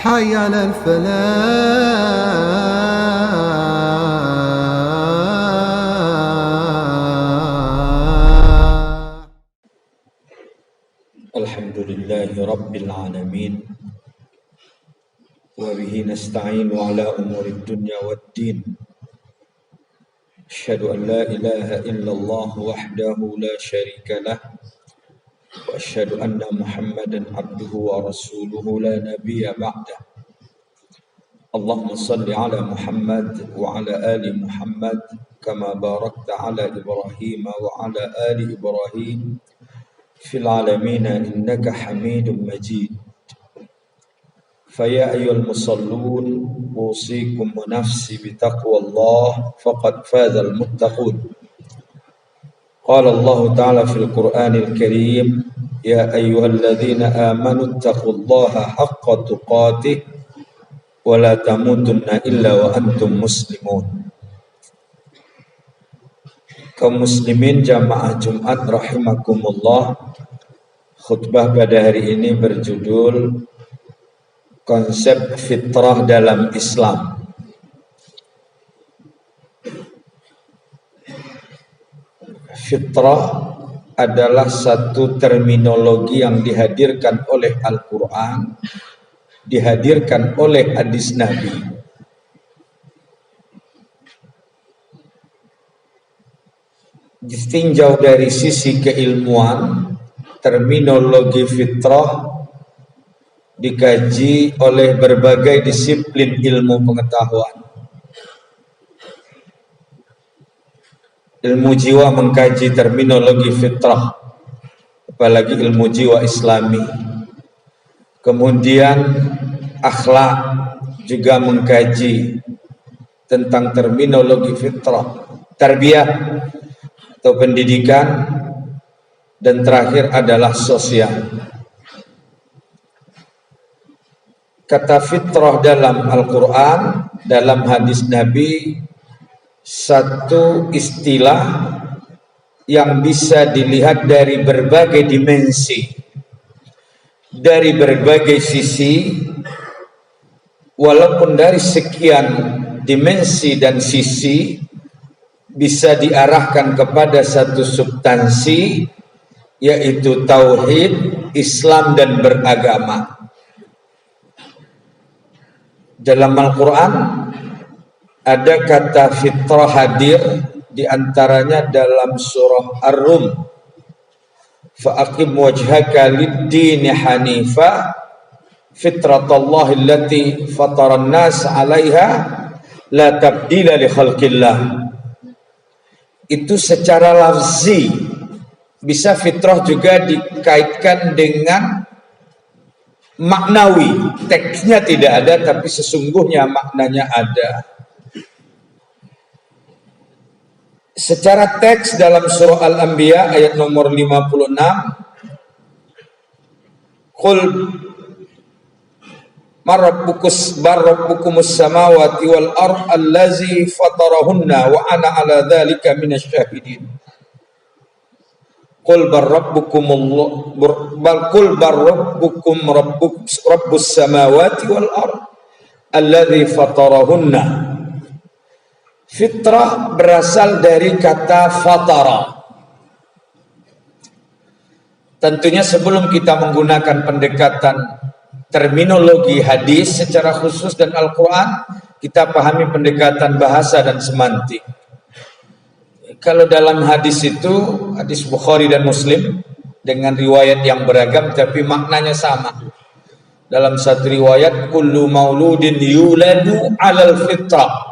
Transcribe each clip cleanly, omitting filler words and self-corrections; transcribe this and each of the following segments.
حي على الفلاح. الحمد لله رب العالمين وبه نستعين على أمور الدنيا والدين. أشهد أن لا إله إلا الله وحده لا شريك له وأشهد أن محمدا عبده ورسوله لا نبي بعده. اللهم صل على محمد وعلى آل محمد كما باركت على إبراهيم وعلى آل إبراهيم في العالمين إنك حميد مجيد. فيا أيها المصلون أوصيكم ونفسي بتقوى الله فقد فاز المتقون. قال الله تعالى في القرآن الكريم: يا أيها الذين آمنوا اتقوا الله حق تقاته ولا تموتن إلا وأنتم مسلمون. Kaum muslimin jamaah Jumat rahimakumullah, khutbah pada hari ini berjudul konsep fitrah dalam Islam. Fitrah adalah satu terminologi yang dihadirkan oleh Al-Quran, dihadirkan oleh hadis Nabi. Ditinjau dari sisi keilmuan, terminologi fitrah dikaji oleh berbagai disiplin ilmu pengetahuan. Ilmu jiwa mengkaji terminologi fitrah, apalagi ilmu jiwa Islami. Kemudian akhlak juga mengkaji tentang terminologi fitrah, tarbiyah atau pendidikan, dan terakhir adalah sosial. Kata fitrah dalam Al-Quran, dalam hadis Nabi, satu istilah yang bisa dilihat dari berbagai dimensi, dari berbagai sisi, walaupun dari sekian dimensi dan sisi bisa diarahkan kepada satu substansi, yaitu tauhid, Islam, dan beragama. Dalam Al-Quran ada kata fitrah hadir, diantaranya dalam surah Ar-Rum. Fa'aqim wajhaka lid-dini hanifa fitratallahi allati fataran nas 'alaiha la tabdila li khalqillah. Itu secara lafzi. Bisa fitrah juga dikaitkan dengan maknawi. Teksnya tidak ada, tapi sesungguhnya maknanya ada. Secara teks dalam surah Al-Anbiya ayat nomor 56, Qul marabbukumus samawati wal ard allazi fatarahunna wa ana ala dzalika minasyahidin. Qul barabbukum rabbus samawati wal ard allazi fatarahunna. Fitrah berasal dari kata fatara. Tentunya sebelum kita menggunakan pendekatan terminologi hadis secara khusus dan Al-Quran, kita pahami pendekatan bahasa dan semantik. Kalau dalam hadis itu, hadis Bukhari dan Muslim dengan riwayat yang beragam tapi maknanya sama. Dalam satu riwayat, kullu mauludin yuladu alal fitrah.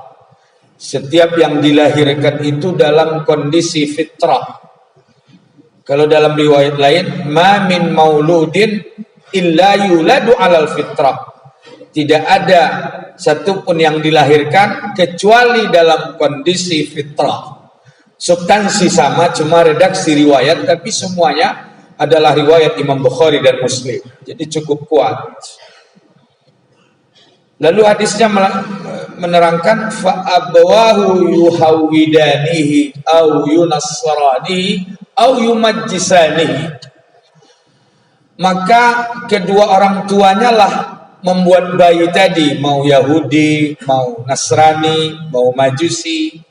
Setiap yang dilahirkan itu dalam kondisi fitrah. Kalau dalam riwayat lain, ma min mauludin illa yuladu alal fitrah. Tidak ada satupun yang dilahirkan kecuali dalam kondisi fitrah. Substansi sama, cuma redaksi riwayat, tapi semuanya adalah riwayat Imam Bukhari dan Muslim. Jadi cukup kuat. Lalu hadisnya menerangkan fa abawahu yuhawidanihi au yunassaranihi au yumajjisanihi. Maka kedua orang tuanya lah membuat bayi tadi, mau Yahudi, mau Nasrani, mau Majusi.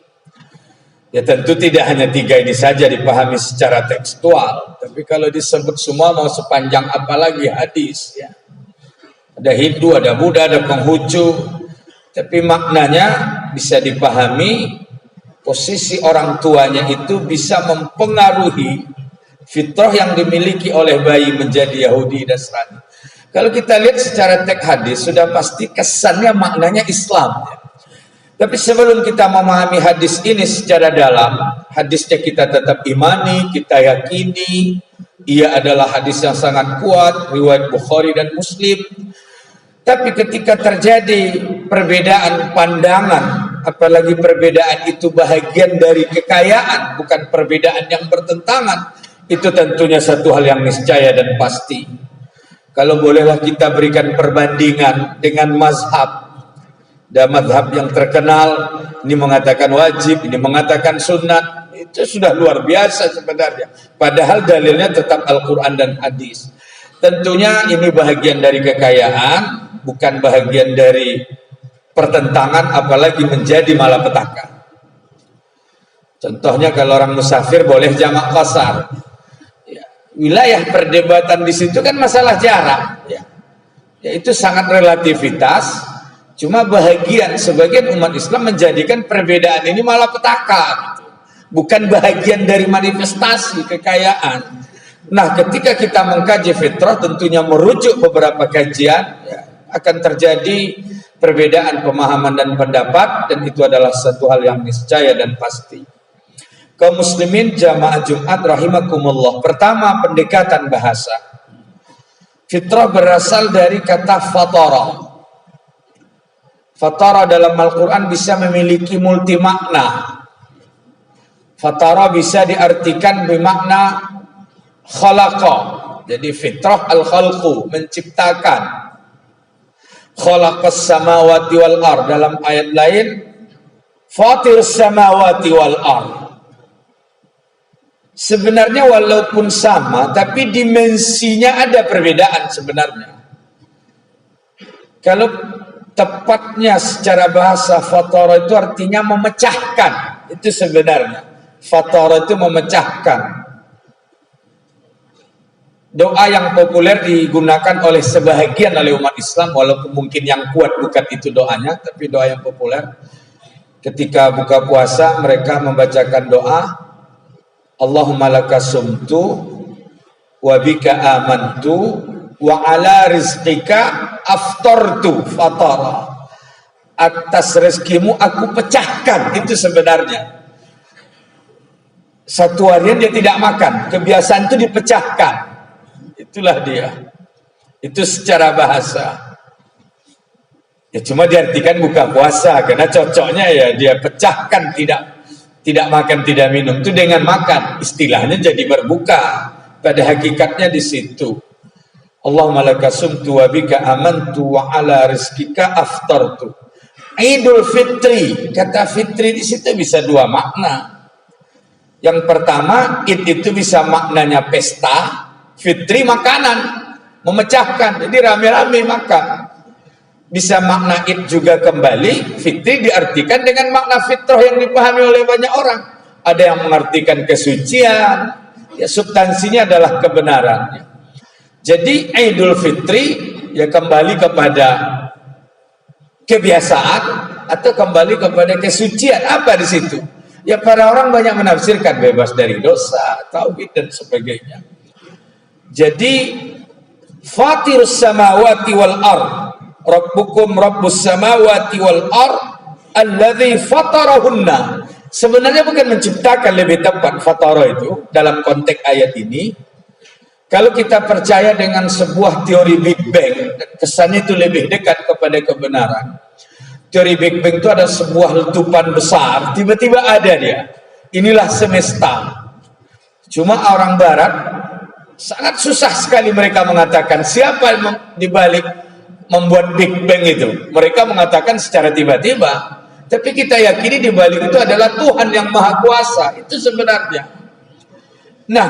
Ya tentu tidak hanya 3 ini saja dipahami secara tekstual, tapi kalau disebut semua mau sepanjang apalagi hadis ya. Ada Hindu, ada Buddha, ada Konghucu, tapi maknanya bisa dipahami. Posisi orang tuanya itu bisa mempengaruhi fitrah yang dimiliki oleh bayi menjadi Yahudi dan Nasrani. Kalau kita lihat secara teks hadis, sudah pasti kesannya maknanya Islam. Tapi sebelum kita memahami hadis ini secara dalam, hadisnya kita tetap imani, kita yakini, ia adalah hadis yang sangat kuat, riwayat Bukhari dan Muslim. Tapi ketika terjadi perbedaan pandangan, apalagi perbedaan itu bahagian dari kekayaan, bukan perbedaan yang bertentangan, itu tentunya satu hal yang niscaya dan pasti. Kalau bolehlah kita berikan perbandingan dengan mazhab. Dan mazhab yang terkenal, ini mengatakan wajib, ini mengatakan sunat, itu sudah luar biasa sebenarnya. Padahal dalilnya tetap Al-Quran dan hadis. Tentunya ini bahagian dari kekayaan, bukan bahagian dari pertentangan, apalagi menjadi malapetaka. Contohnya kalau orang musafir boleh jamak qasar. Ya, wilayah perdebatan di situ kan masalah jarak. Ya, itu sangat relativitas. Cuma sebagian umat Islam menjadikan perbedaan ini malapetaka, gitu. Bukan bahagian dari manifestasi kekayaan. Nah, ketika kita mengkaji fitrah, tentunya merujuk beberapa kajian, ya, akan terjadi perbedaan pemahaman dan pendapat, dan itu adalah satu hal yang niscaya dan pasti. Kaum muslimin jamaah Jumat rahimakumullah. Pertama, pendekatan bahasa. Fitrah berasal dari kata fatara. Fatara dalam Al-Quran bisa memiliki multi makna. Fatara bisa diartikan bermakna khalaqa. Jadi fitrah al-khalqu, menciptakan. Khalaqas samawati wal ar. Dalam ayat lain, fatir samawati wal ar. Sebenarnya walaupun sama, tapi dimensinya ada perbedaan sebenarnya. Kalau tepatnya secara bahasa, fatara itu artinya memecahkan. Itu sebenarnya. Fatara itu memecahkan. Doa yang populer digunakan oleh sebahagian oleh umat Islam, walaupun mungkin yang kuat bukan itu doanya, tapi doa yang populer. Ketika buka puasa, mereka membacakan doa, Allahumma laka sumtu, wa bika amantu, wa ala rizqika aftartu fatara. Atas rezekimu aku pecahkan. Itu sebenarnya. Satu harian dia tidak makan, kebiasaan itu dipecahkan. Itulah dia. Itu secara bahasa. Ya cuma diartikan buka puasa, karena cocoknya ya dia pecahkan, tidak makan, tidak minum. Itu dengan makan, istilahnya jadi berbuka. Pada hakikatnya di situ. Allahumma laka sumtu wa bika amantu wa ala rizkika aftartu. Idul Fitri, kata fitri di situ bisa 2 makna. Yang pertama, Id itu bisa maknanya pesta, fitri makanan, memecahkan. Jadi rame-rame makan. Bisa makna Id juga kembali, fitri diartikan dengan makna fitrah yang dipahami oleh banyak orang. Ada yang mengartikan kesucian, ya substansinya adalah kebenaran. Jadi Idul Fitri ya kembali kepada kebiasaan atau kembali kepada kesucian. Apa di situ? Ya para orang banyak menafsirkan bebas dari dosa, tauhid dan sebagainya. Jadi Fatirus samawati wal ard, Rabbukum Rabbus samawati wal ard alladzi fatarahunna. Sebenarnya bukan menciptakan, lebih tepat fatara itu dalam konteks ayat ini. Kalau kita percaya dengan sebuah teori Big Bang, kesannya itu lebih dekat kepada kebenaran. Teori Big Bang itu ada sebuah letupan besar, tiba-tiba ada dia. Inilah semesta. Cuma orang barat sangat susah sekali mereka mengatakan siapa yang dibalik membuat Big Bang itu. Mereka mengatakan secara tiba-tiba. Tapi kita yakini dibalik itu adalah Tuhan yang Maha Kuasa. Itu sebenarnya. Nah,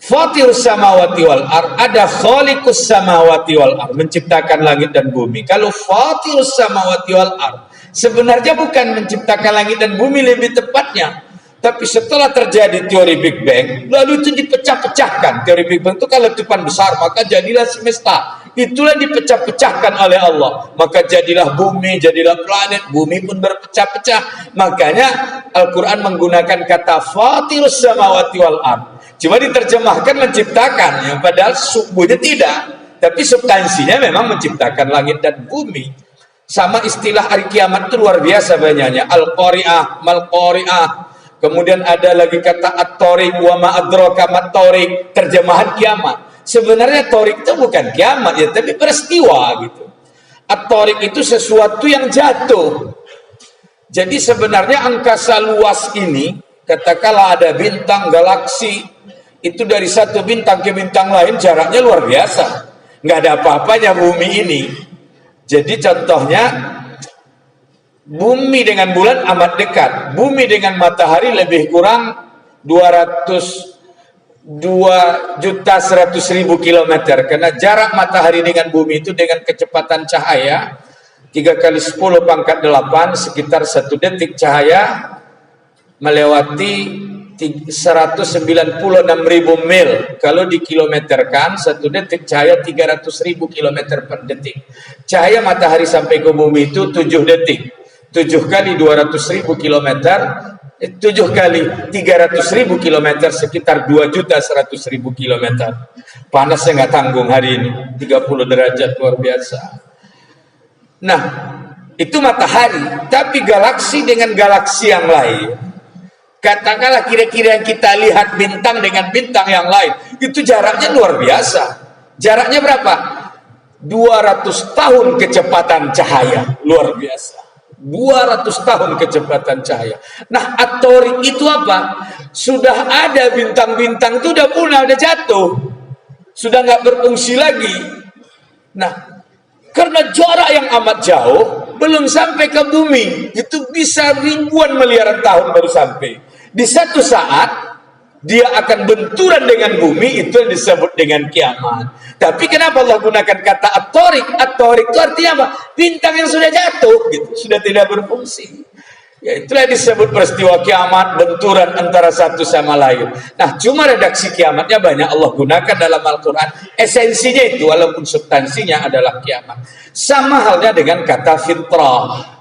Fatirus samawati wal ar, ada khaliqus samawati wal ar, menciptakan langit dan bumi. Kalau fatirus samawati wal ar, sebenarnya bukan menciptakan langit dan bumi lebih tepatnya. Tapi setelah terjadi teori Big Bang, lalu itu dipecah-pecahkan. Teori Big Bang itu kalau letupan besar, maka jadilah semesta. Itulah dipecah-pecahkan oleh Allah. Maka jadilah bumi, jadilah planet. Bumi pun berpecah-pecah. Makanya Al-Quran menggunakan kata fatirus samawati wal ard. Cuma diterjemahkan menciptakan, yang padahal sesungguhnya tidak. Tapi substansinya memang menciptakan langit dan bumi. Sama istilah hari kiamat itu luar biasa banyaknya. Al-Qari'ah, Mal-Qari'ah. Kemudian ada lagi kata at-tariq wa ma adraka mat-tariq, terjemahan kiamat. Sebenarnya tariq itu bukan kiamat ya, tapi peristiwa gitu. At-tariq itu sesuatu yang jatuh. Jadi sebenarnya angkasa luas ini, katakanlah ada bintang, galaksi, itu dari satu bintang ke bintang lain jaraknya luar biasa. Nggak ada apa-apanya bumi ini. Jadi contohnya, bumi dengan bulan amat dekat. Bumi dengan matahari lebih kurang 2.100.000 kilometer. Karena jarak matahari dengan bumi itu dengan kecepatan cahaya 3 kali 10 pangkat 8, sekitar 1 detik cahaya melewati 196.000 mil. Kalau dikilometerkan, 1 detik cahaya 300.000 kilometer per detik. Cahaya matahari sampai ke bumi itu 7 detik. 7 kali 200.000 kilometer, 7 kali 300.000 kilometer, sekitar 2.100.000 kilometer. Panasnya nggak tanggung hari ini, 30 derajat, luar biasa. Nah, itu matahari. Tapi galaksi dengan galaksi yang lain, katakanlah kira-kira yang kita lihat bintang dengan bintang yang lain, itu jaraknya luar biasa. Jaraknya berapa? 200 tahun kecepatan cahaya, luar biasa. 200 tahun kecepatan cahaya. Nah, at-tariq itu apa? Sudah ada bintang-bintang itu udah punah, udah jatuh, sudah nggak berfungsi lagi. Nah, karena jarak yang amat jauh, belum sampai ke bumi, itu bisa ribuan miliaran tahun baru sampai. Di satu saat dia akan benturan dengan bumi, itu yang disebut dengan kiamat. Tapi kenapa Allah gunakan kata at-tariq? At-tariq itu artinya apa? Bintang yang sudah jatuh, gitu, sudah tidak berfungsi. Ya, itulah disebut peristiwa kiamat, benturan antara satu sama lain. Nah, cuma redaksi kiamatnya banyak Allah gunakan dalam Al-Quran. Esensinya itu, walaupun substansinya adalah kiamat. Sama halnya dengan kata fitrah.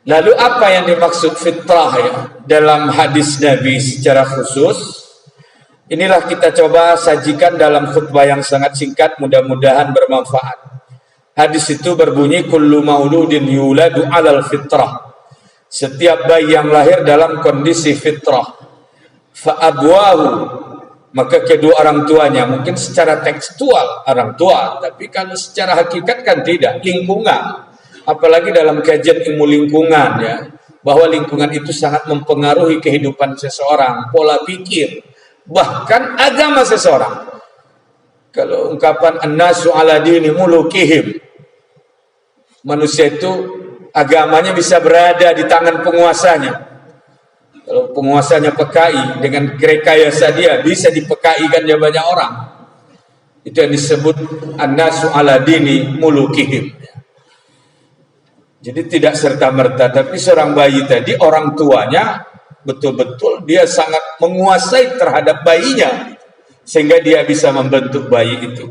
Lalu apa yang dimaksud fitrah ya dalam hadis Nabi secara khusus? Inilah kita coba sajikan dalam khutbah yang sangat singkat, mudah-mudahan bermanfaat. Hadis itu berbunyi, kullu mauludin yuladu alal fitrah. Setiap bayi yang lahir dalam kondisi fitrah. Fa abwahu, maka kedua orang tuanya, mungkin secara tekstual orang tua, tapi kalau secara hakikat kan tidak, lingkungan. Apalagi dalam kajian ilmu lingkungan ya, bahwa lingkungan itu sangat mempengaruhi kehidupan seseorang, pola pikir, bahkan agama seseorang. Kalau ungkapan an-nasu ala dini mulukihim, manusia itu agamanya bisa berada di tangan penguasanya. Kalau penguasanya PKI, dengan rekayasa dia bisa dipekaikan dia banyak orang. Itu yang disebut an-nasu ala dini mulukihim. Jadi tidak serta-merta, tapi seorang bayi tadi, orang tuanya betul-betul dia sangat menguasai terhadap bayinya, sehingga dia bisa membentuk bayi itu.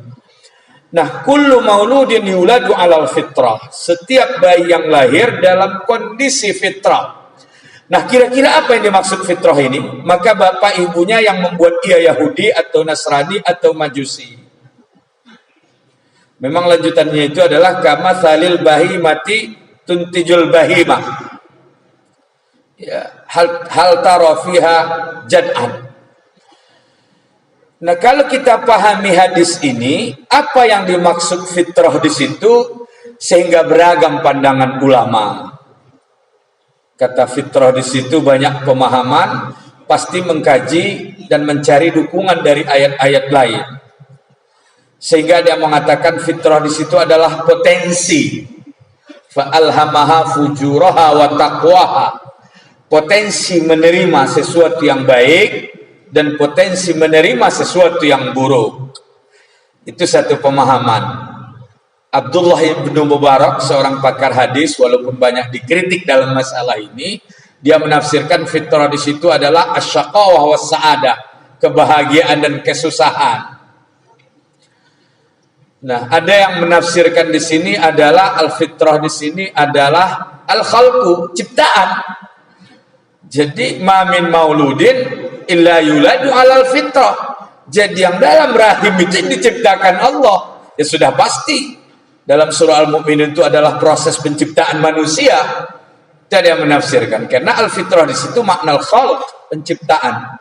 Nah, kullu mauludin yuladu alal fitrah. Setiap bayi yang lahir dalam kondisi fitrah. Nah, kira-kira apa yang dimaksud fitrah ini? Maka bapak ibunya yang membuat ia Yahudi atau Nasrani atau Majusi. Memang lanjutannya itu adalah kama salil bahimati tuntijul bahimah. Ya, hal tara fiha jad'an. Nah, kalau kita pahami hadis ini, apa yang dimaksud fitrah di situ, sehingga beragam pandangan ulama. Kata fitrah di situ banyak pemahaman, pasti mengkaji dan mencari dukungan dari ayat-ayat lain. Sehingga dia mengatakan fitrah di situ adalah potensi. Fa'alhamaha fujuraha wa taqwaha. Potensi menerima sesuatu yang baik dan potensi menerima sesuatu yang buruk. Itu satu pemahaman. Abdullah ibnu Mubarak, seorang pakar hadis, walaupun banyak dikritik dalam masalah ini, dia menafsirkan fitrah di situ adalah asyaqawah was sa'adah, kebahagiaan dan kesusahan. Nah, ada yang menafsirkan di sini adalah al-fitrah di sini adalah al-khalqu, ciptaan. Jadi ma min mauludin illa yuladu alal fitrah. Jadi yang dalam rahim itu diciptakan Allah. Ya sudah pasti. Dalam surah Al-Mu'minun itu adalah proses penciptaan manusia. Tidak ada yang menafsirkan. Karena al-fitrah di situ makna al-khalq, penciptaan.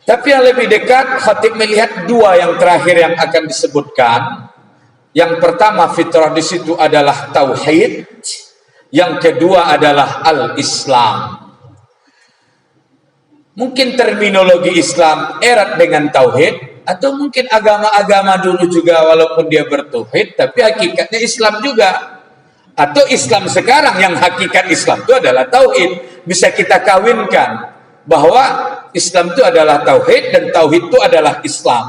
Tapi yang lebih dekat, khatib melihat dua yang terakhir yang akan disebutkan. Yang pertama, fitrah di situ adalah tauhid. Yang kedua adalah al-Islam. Mungkin terminologi Islam erat dengan tauhid, atau mungkin agama-agama dulu juga walaupun dia bertauhid, tapi hakikatnya Islam juga. Atau Islam sekarang yang hakikat Islam itu adalah tauhid. Bisa kita kawinkan bahwa Islam itu adalah tauhid dan tauhid itu adalah Islam.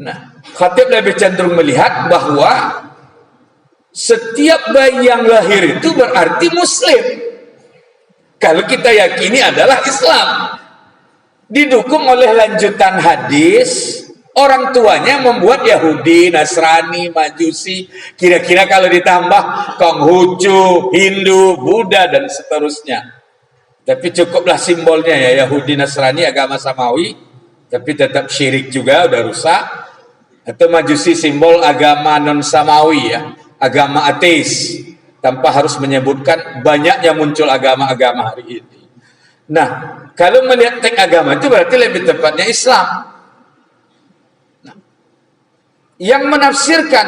Nah, khatib lebih cenderung melihat bahwa setiap bayi yang lahir itu berarti Muslim. Kalau kita yakini adalah Islam. Didukung oleh lanjutan hadis, orang tuanya membuat Yahudi, Nasrani, Majusi, kira-kira kalau ditambah Konghucu, Hindu, Buddha, dan seterusnya. Tapi cukuplah simbolnya ya, Yahudi, Nasrani, agama Samawi, tapi tetap syirik juga, udah rusak. Atau Majusi, simbol agama non-Samawi ya, agama ateis, tanpa harus menyebutkan banyaknya muncul agama-agama hari ini. Nah, kalau melihat teks agama itu berarti lebih tepatnya Islam. Nah, yang menafsirkan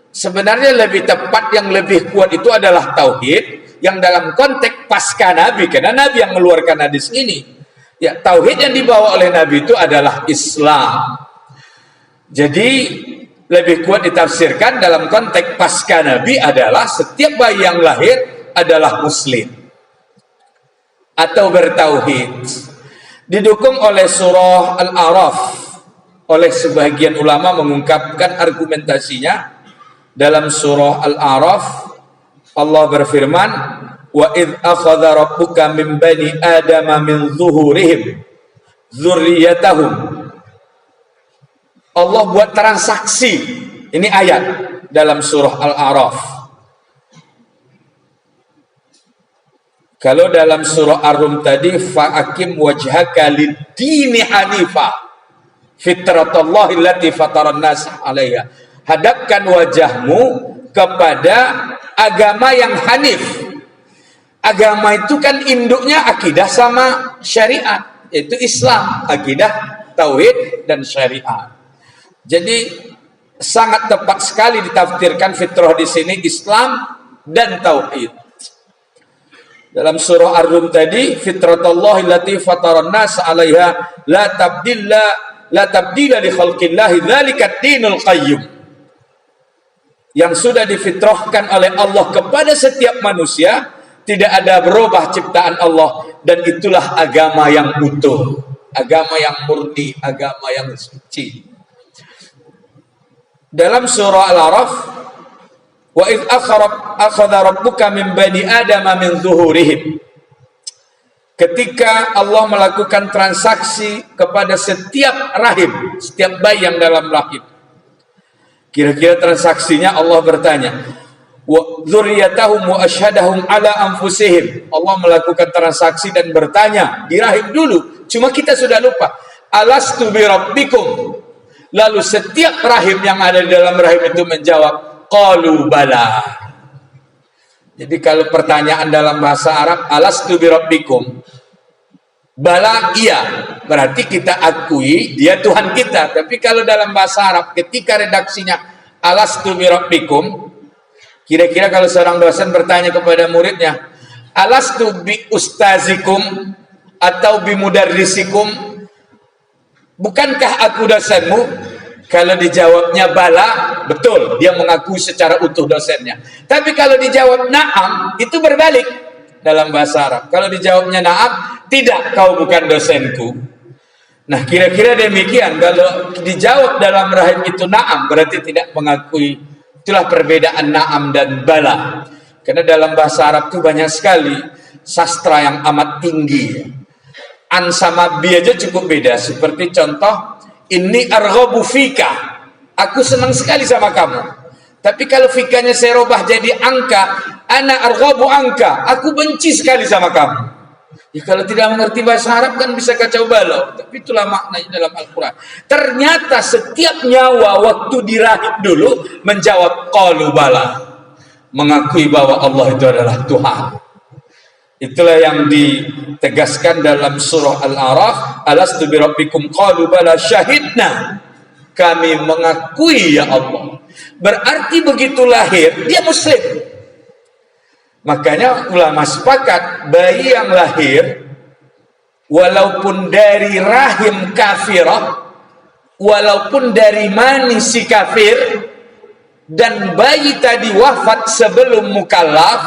sebenarnya lebih tepat, yang lebih kuat itu adalah tauhid, yang dalam konteks pasca Nabi, karena Nabi yang mengeluarkan hadis ini. Ya, tauhid yang dibawa oleh Nabi itu adalah Islam. Jadi lebih kuat ditafsirkan dalam konteks pasca Nabi adalah setiap bayi yang lahir adalah Muslim atau bertauhid. Didukung oleh surah Al-A'raf. Oleh sebagian ulama mengungkapkan argumentasinya dalam surah Al-A'raf. Allah berfirman, wa idh akhadha rabbuka min bani adama min zuhurihim dzurriyyatahum. Allah buat transaksi. Ini ayat dalam surah Al-A'raf. Kalau dalam surah Ar-Rum tadi, fa'akim wajhaka lid-dini hanifa fitratallahi allati fataran nas 'alaiha. Hadapkan wajahmu kepada agama yang hanif. Agama itu kan induknya akidah sama syariat, yaitu Islam, akidah, tauhid dan syariat. Jadi sangat tepat sekali ditafsirkan fitrah di sini Islam dan tauhid. Dalam surah Ar-Rum tadi, fitratallahi allati fataran nas 'alaiha la tabdila li khalqillahi dzalika ad-dinul qayyim. Yang sudah difitrahkan oleh Allah kepada setiap manusia, tidak ada berubah ciptaan Allah, dan itulah agama yang utuh, agama yang murni, agama yang suci. Dalam surah Al-A'raf, wa idh akhadha rabbuka min bani adama min zuhurihim. Ketika Allah melakukan transaksi kepada setiap rahim, setiap bayi yang dalam rahim. Kira-kira transaksinya Allah bertanya, wa dzurriyyatahum wa asyhadahum ala anfusihim. Allah melakukan transaksi dan bertanya di rahim dulu. Cuma kita sudah lupa. Alastu bi rabbikum. Lalu setiap rahim yang ada di dalam rahim itu menjawab, qalu bala. Jadi kalau pertanyaan dalam bahasa Arab, alastu bi rabbikum, bala iya, berarti kita akui dia Tuhan kita. Tapi kalau dalam bahasa Arab ketika redaksinya alastu bi rabbikum, kira-kira kalau seorang dosen bertanya kepada muridnya, alastu bi ustazikum atau bi mudarrisikum, bukankah aku dosenmu? Kalau dijawabnya bala, betul, dia mengakui secara utuh dosennya. Tapi kalau dijawab na'am, itu berbalik. dalam bahasa Arab. Kalau dijawabnya na'am, tidak, kau bukan dosenku. Nah, kira-kira demikian. Kalau dijawab dalam rahim itu na'am, berarti tidak mengakui. Itulah perbedaan na'am dan bala. Karena dalam bahasa Arab itu banyak sekali sastra yang amat tinggi. An sama bi aja cukup beda. Seperti contoh, inni arghabu fika, aku senang sekali sama kamu. Tapi kalau fikanya saya robah jadi angka, ana arghabu angka, aku benci sekali sama kamu. Ya, kalau tidak mengerti bahasa Arab kan bisa kacau balau. Tapi itulah maknanya dalam Al-Quran. Ternyata setiap nyawa waktu dirahim dulu menjawab qalu bala, mengakui bahwa Allah itu adalah Tuhan. Itulah yang ditegaskan dalam surah Al-A'raf, alastu birabbikum qalu bala syahidna, kami mengakui ya Allah. Berarti begitu lahir dia muslim. Makanya ulama sepakat, bayi yang lahir walaupun dari rahim kafirah, walaupun dari mani si kafir, dan bayi tadi wafat sebelum mukallaf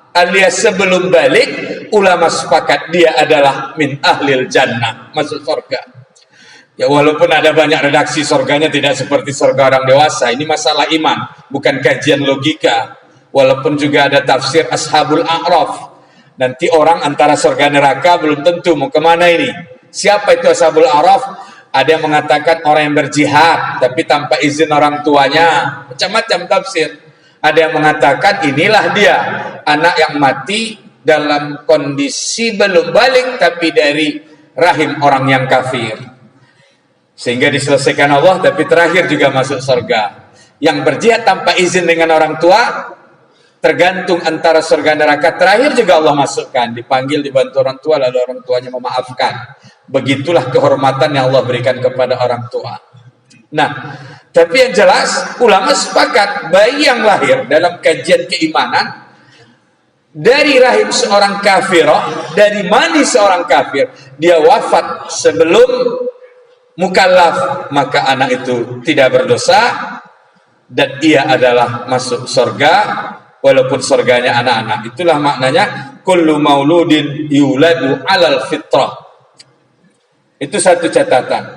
alias sebelum balik, ulama sepakat dia adalah min ahlil jannah, masuk surga. Ya, walaupun ada banyak redaksi surganya tidak seperti surga orang dewasa. Ini masalah iman, bukan kajian logika. Walaupun juga ada tafsir Ashabul A'raf. Nanti orang antara surga neraka belum tentu mau kemana ini. Siapa itu Ashabul A'raf? Ada yang mengatakan orang yang berjihad tapi tanpa izin orang tuanya. Macam-macam tafsir. Ada yang mengatakan inilah dia, anak yang mati dalam kondisi belum balik tapi dari rahim orang yang kafir. Sehingga diselesaikan Allah tapi terakhir juga masuk surga. Yang berjihad tanpa izin dengan orang tua tergantung antara surga neraka, terakhir juga Allah masukkan, dipanggil, dibantu orang tua, lalu orang tuanya memaafkan. Begitulah kehormatan yang Allah berikan kepada orang tua. Nah, tapi yang jelas ulama sepakat bayi yang lahir dalam kajian keimanan dari rahim seorang kafirah, dari mani seorang kafir, dia wafat sebelum mukallaf, maka anak itu tidak berdosa dan ia adalah masuk surga. Walaupun surganya anak-anak. Itulah maknanya kullu mauludin yuladu alal fitrah. Itu satu catatan.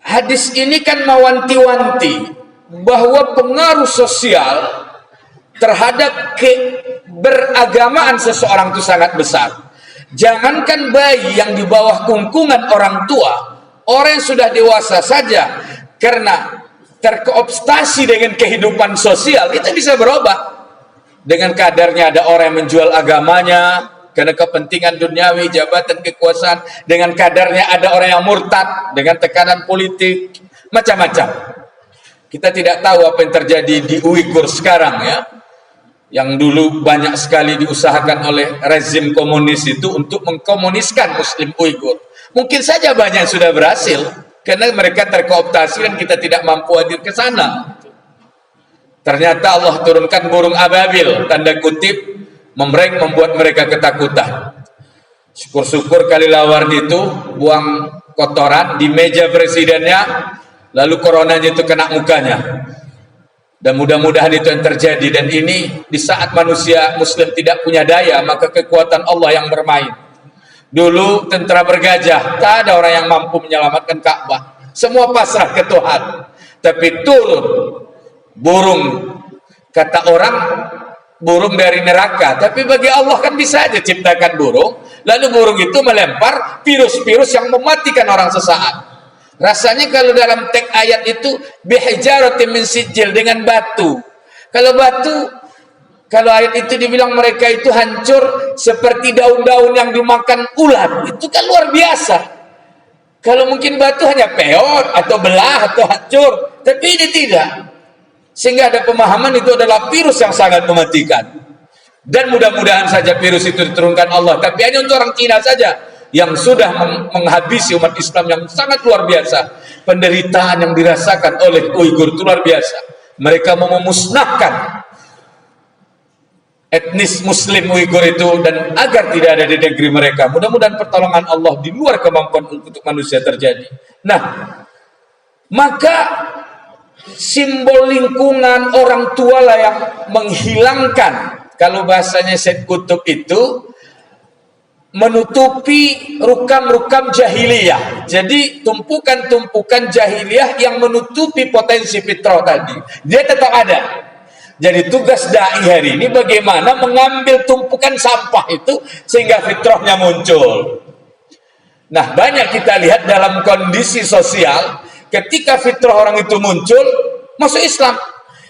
Hadis ini kan mewanti-wanti bahwa pengaruh sosial terhadap keberagamaan seseorang itu sangat besar. Jangankan bayi yang di bawah kungkungan orang tua, orang yang sudah dewasa saja karena terkooptasi dengan kehidupan sosial, itu bisa berubah. Dengan kadarnya ada orang yang menjual agamanya karena kepentingan duniawi, jabatan, kekuasaan. Dengan kadarnya ada orang yang murtad dengan tekanan politik, macam-macam. Kita tidak tahu apa yang terjadi di Uighur sekarang ya. Yang dulu banyak sekali diusahakan oleh rezim komunis itu untuk mengkomuniskan Muslim Uighur. Mungkin saja banyak yang sudah berhasil. Karena mereka terkooptasi dan kita tidak mampu hadir ke sana. Ternyata Allah turunkan burung ababil, tanda kutip, membuat mereka ketakutan. Syukur-syukur Kalilawardi itu buang kotoran di meja presidennya, lalu coronanya itu kena mukanya. Dan mudah-mudahan itu yang terjadi. Dan ini di saat manusia Muslim tidak punya daya, maka kekuatan Allah yang bermain. Dulu tentara bergajah, tak ada orang yang mampu menyelamatkan Ka'bah. Semua pasrah ke Tuhan. Tapi turun burung, kata orang burung dari neraka. Tapi bagi Allah kan bisa aja ciptakan burung, lalu burung itu melempar virus-virus yang mematikan orang sesaat. Rasanya kalau dalam teks ayat itu bihijaratin min sijil, dengan batu. Kalau ayat itu dibilang mereka itu hancur seperti daun-daun yang dimakan ulat, itu kan luar biasa. Kalau mungkin batu hanya peot atau belah atau hancur, tapi ini tidak. Sehingga ada pemahaman itu adalah virus yang sangat mematikan. Dan mudah-mudahan saja virus itu diturunkan Allah, tapi hanya untuk orang Cina saja yang sudah menghabisi umat Islam yang sangat luar biasa. Penderitaan yang dirasakan oleh Uighur itu luar biasa. Mereka mau memusnahkan etnis Muslim Uighur itu dan agar tidak ada di negeri mereka. Mudah-mudahan pertolongan Allah di luar kemampuan untuk manusia terjadi. Nah, maka simbol lingkungan orang tua lah yang menghilangkan Kalau bahasanya Said Qutb itu menutupi rukam-rukam jahiliyah. Jadi tumpukan-tumpukan jahiliyah yang menutupi potensi fitrah tadi, dia tetap ada. Jadi tugas dai hari ini bagaimana mengambil tumpukan sampah itu sehingga fitrahnya muncul. Nah, banyak kita lihat dalam kondisi sosial ketika fitrah orang itu muncul, masuk Islam.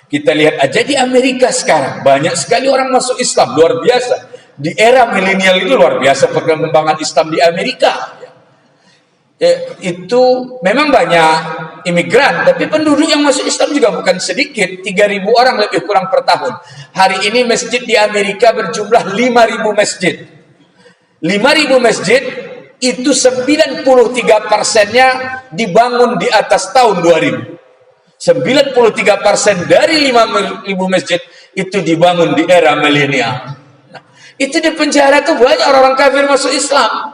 Kita lihat aja di Amerika sekarang, banyak sekali orang masuk Islam, luar biasa. Di era milenial itu luar biasa perkembangan Islam di Amerika. Itu memang banyak imigran, tapi penduduk yang masuk Islam juga bukan sedikit, 3.000 orang lebih kurang per tahun. Hari ini masjid di Amerika berjumlah 5.000 masjid. 5.000 masjid itu 93%-nya dibangun di atas tahun 2000. 93% dari 5.000 masjid itu dibangun di era milenial. Nah, itu di penjara tuh banyak orang-orang kafir masuk Islam.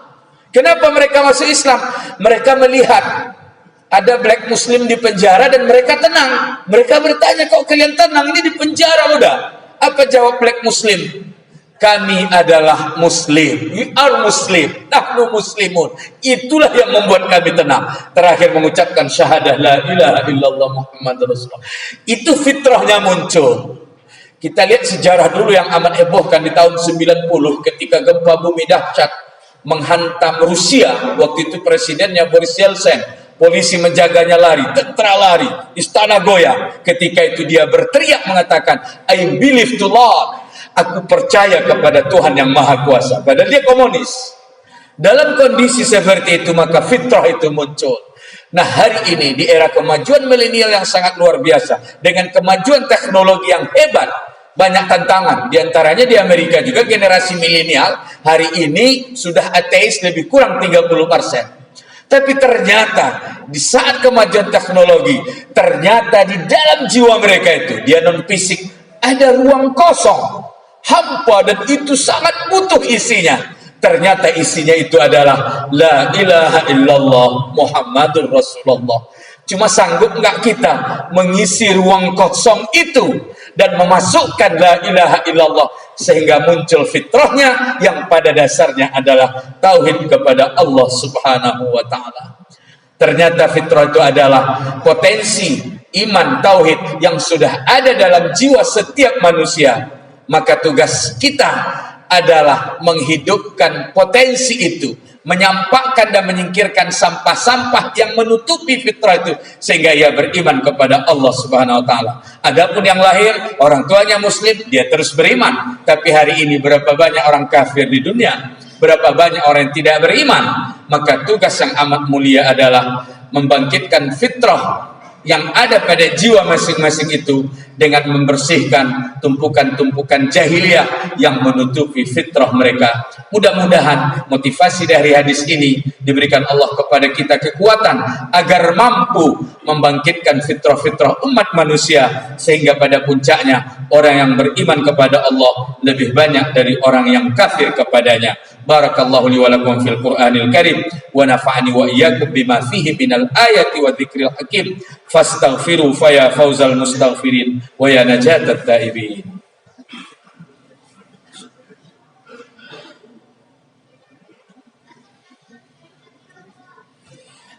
Kenapa mereka masuk Islam? Mereka melihat ada black muslim di penjara dan mereka tenang. Mereka bertanya, kok kalian tenang? Ini di penjara udah. Apa jawab black muslim? Kami adalah muslim. We are muslim. Nahnu muslimun. Itulah yang membuat kami tenang. Terakhir mengucapkan syahadah la ilaha illallah Muhammad Rasulullah. Itu fitrahnya muncul. Kita lihat sejarah dulu yang amat hebohkan di tahun 90 ketika gempa bumi dahsyat menghantam Rusia. Waktu itu presidennya Boris Yeltsin. Polisi menjaganya lari, tentara lari, istana goyah. Ketika itu dia berteriak mengatakan, I believe to Lord. Aku percaya kepada Tuhan yang Maha Kuasa. Padahal dia komunis. Dalam kondisi seperti itu maka fitrah itu muncul. Nah, hari ini di era kemajuan milenial yang sangat luar biasa, dengan kemajuan teknologi yang hebat, banyak tantangan. Di antaranya di Amerika juga generasi milenial hari ini sudah ateis lebih kurang 30%. Tapi ternyata di saat kemajuan teknologi, ternyata di dalam jiwa mereka itu, dia non fisik, ada ruang kosong, hampa, dan itu sangat butuh isinya. Ternyata isinya itu adalah la ilaha illallah Muhammadur Rasulullah. Cuma sanggup nggak kita mengisi ruang kosong itu dan memasukkan la ilaha illallah sehingga muncul fitrahnya yang pada dasarnya adalah tauhid kepada Allah Subhanahu wa taala. Ternyata fitrah itu adalah potensi iman tauhid yang sudah ada dalam jiwa setiap manusia. Maka tugas kita adalah menghidupkan potensi itu, menyampaikan dan menyingkirkan sampah-sampah yang menutupi fitrah itu sehingga ia beriman kepada Allah Subhanahu wa taala. Adapun yang lahir orang tuanya muslim, dia terus beriman. Tapi hari ini berapa banyak orang kafir di dunia? Berapa banyak orang yang tidak beriman? Maka tugas yang amat mulia adalah membangkitkan fitrah yang ada pada jiwa masing-masing itu dengan membersihkan tumpukan-tumpukan jahiliyah yang menutupi fitrah mereka. Mudah-mudahan motivasi dari hadis ini diberikan Allah kepada kita kekuatan agar mampu membangkitkan fitrah-fitrah umat manusia sehingga pada puncaknya orang yang beriman kepada Allah lebih banyak dari orang yang kafir kepadanya. Barakallahu li wa lakum fil Qur'anil Karim wa nafa'ani wa iyyakum bima fihi minal ayati wa dzikril hakim. Fastaghfiru fa ya fauzal mustaghfirin wa ya najatat taibin.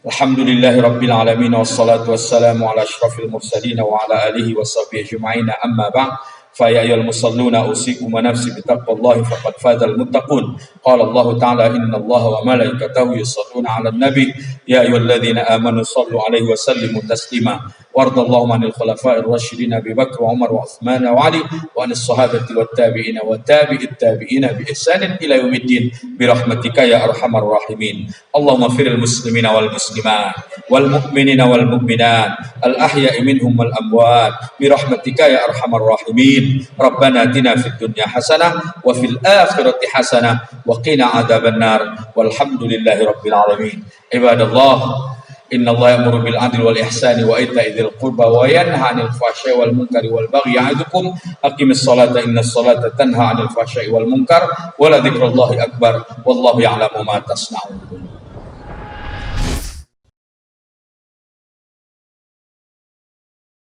Alhamdulillahi rabbil alamin wassalatu wassalamu ala asyrafil mursalin wa ala alihi wa sahbihi ajma'in. Amma ba'd. فيا أيها المصلون أوصيكم ونفسي بتقوى الله فقد فاز المتقون. قال الله تعالى إن الله وملائكته يصلون على النبي يا أيها الذين آمنوا صلوا عليه وسلموا تسليما. وارض اللهم عن الخلفاء الراشدين أبي بكر وعمر وعثمان وعلي وعن الصحابة والتابعين وتابع التابعين بإحسان إلى يوم الدين برحمتك يا أرحم الراحمين. اللهم اغفر المسلمين والمسلمات والمؤمنين والمؤمنات الأحياء منهم والأموات برحمتك يا أرحم الراحمين. ربنا آتنا في الدنيا حسنة وفي الآخرة حسنة وقنا عذاب النار والحمد لله رب العالمين. عباد الله إن الله يأمر بالعدل والإحسان وإيتاء ذي القربى وينهى عن الفحشاء والمنكر والبغي يعظكم أقم الصلاة إن الصلاة تنهى عن الفحشاء والمنكر ولذكر الله أكبر والله يعلم ما تصنعون.